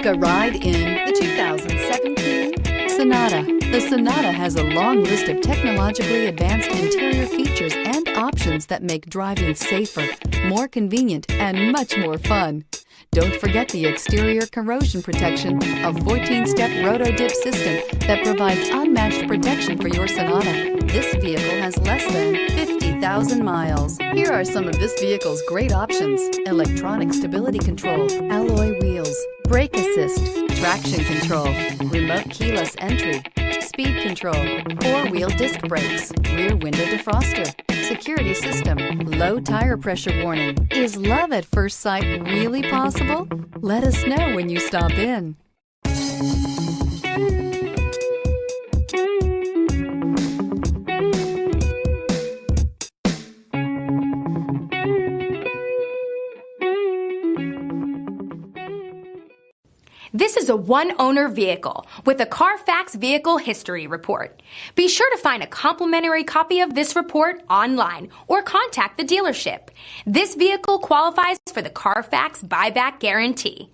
Take a ride in the 2017 Sonata. The Sonata has a long list of technologically advanced interior features and options that make driving safer, more convenient, and much more fun. Don't forget the exterior corrosion protection, a 14-step roto-dip system that provides unmatched protection for your Sonata. This vehicle has less than 50,000 miles. Here are some of this vehicle's great options: electronic stability control, alloy wheels, brake assist, traction control, remote keyless entry, speed control, four-wheel disc brakes, rear window defroster, security system, low tire pressure warning. Is love at first sight really possible? Let us know when you stop in. This is a one-owner vehicle with a Carfax Vehicle History Report. Be sure to find a complimentary copy of this report online or contact the dealership. This vehicle qualifies for the Carfax Buyback Guarantee.